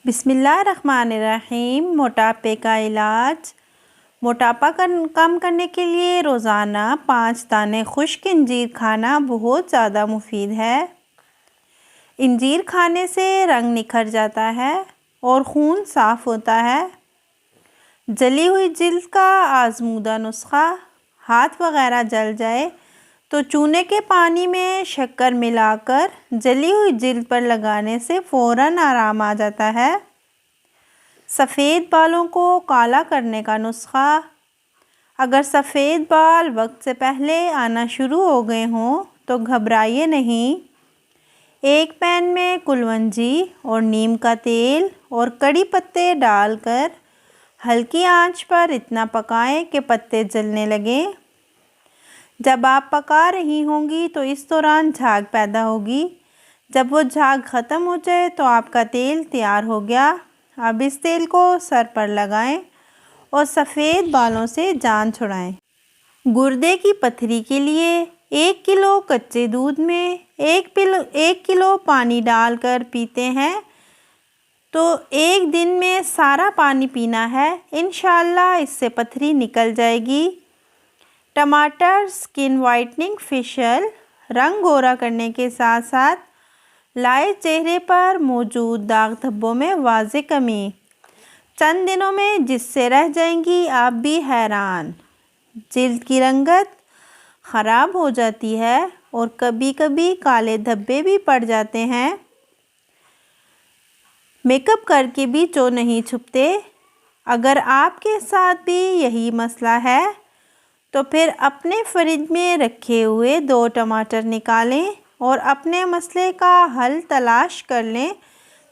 बिस्मिल्लाहिर्रहमानिर्रहीम। मोटापे का इलाज। मोटापा कम करने के लिए रोज़ाना 5 दाने खुश्क इंजीर खाना बहुत ज़्यादा मुफीद है। इंजीर खाने से रंग निखर जाता है और खून साफ़ होता है। जली हुई जिल्द का आज़मूदा नुस्खा। हाथ वगैरह जल जाए तो चूने के पानी में शक्कर मिलाकर जली हुई जिल्द पर लगाने से फ़ौरन आराम आ जाता है। सफ़ेद बालों को काला करने का नुस्खा। अगर सफ़ेद बाल वक्त से पहले आना शुरू हो गए हों तो घबराइए नहीं। एक पैन में कुलवंजी और नीम का तेल और कड़ी पत्ते डालकर हल्की आंच पर इतना पकाएं कि पत्ते जलने लगें। जब आप पका रही होंगी तो इस दौरान झाग पैदा होगी। जब वो झाग ख़त्म हो जाए तो आपका तेल तैयार हो गया। अब इस तेल को सर पर लगाएं और सफ़ेद बालों से जान छुड़ाएं। गुर्दे की पथरी के लिए 1 किलो कच्चे दूध में 1 किलो पानी डालकर पीते हैं तो एक दिन में सारा पानी पीना है। इंशाअल्लाह इससे पथरी निकल जाएगी। टमाटर स्किन वाइटनिंग फेशियल रंग गोरा करने के साथ साथ लाए चेहरे पर मौजूद दाग धब्बों में वाज़ेह कमी। चंद दिनों में जिससे रह जाएंगी आप भी हैरान। जिल्द की रंगत ख़राब हो जाती है और कभी कभी काले धब्बे भी पड़ जाते हैं। मेकअप करके भी जो नहीं छुपते। अगर आपके साथ भी यही मसला है तो फिर अपने फ्रिज में रखे हुए 2 टमाटर निकालें और अपने मसले का हल तलाश कर लें।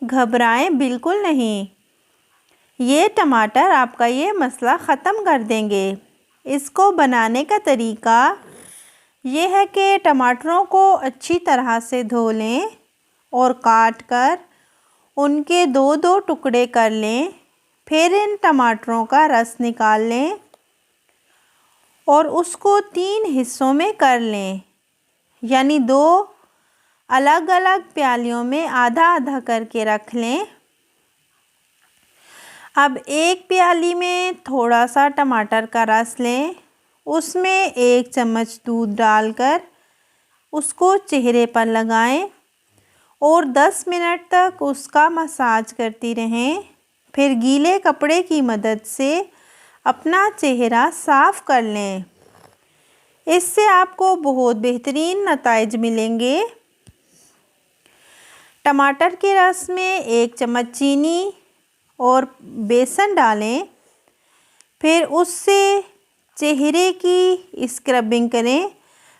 घबराएं बिल्कुल नहीं। ये टमाटर आपका ये मसला ख़त्म कर देंगे। इसको बनाने का तरीका ये है कि टमाटरों को अच्छी तरह से धो लें और काट कर उनके 2-2 टुकड़े कर लें। फिर इन टमाटरों का रस निकाल लें और उसको 3 हिस्सों में कर लें, यानी 2 अलग अलग प्यालियों में आधा आधा करके रख लें। अब एक प्याली में थोड़ा सा टमाटर का रस लें, उसमें 1 चम्मच दूध डालकर उसको चेहरे पर लगाएं और 10 मिनट तक उसका मसाज करती रहें। फिर गीले कपड़े की मदद से अपना चेहरा साफ़ कर लें। इससे आपको बहुत बेहतरीन नताइज मिलेंगे। टमाटर के रस में 1 चम्मच चीनी और बेसन डालें। फिर उससे चेहरे की स्क्रबिंग करें,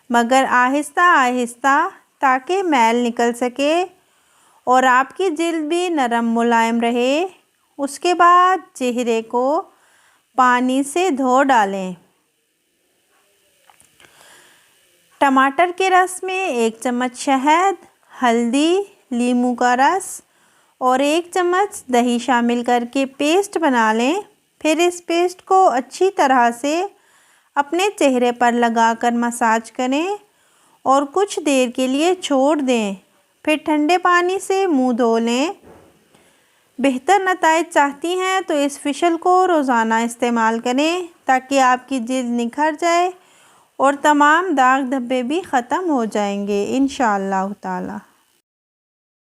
मगर आहिस्ता आहिस्ता, ताकि मैल निकल सके और आपकी जिल्द भी नरम मुलायम रहे। उसके बाद चेहरे को पानी से धो डालें। टमाटर के रस में 1 चम्मच शहद, हल्दी, नींबू का रस और 1 चम्मच दही शामिल करके पेस्ट बना लें। फिर इस पेस्ट को अच्छी तरह से अपने चेहरे पर लगाकर मसाज करें और कुछ देर के लिए छोड़ दें। फिर ठंडे पानी से मुंह धो लें। बेहतर नताइज चाहती हैं तो इस फेशियल को रोज़ाना इस्तेमाल करें ताकि आपकी जिल्द निखर जाए और तमाम दाग धब्बे भी ख़त्म हो जाएंगे इंशाअल्लाह ताला।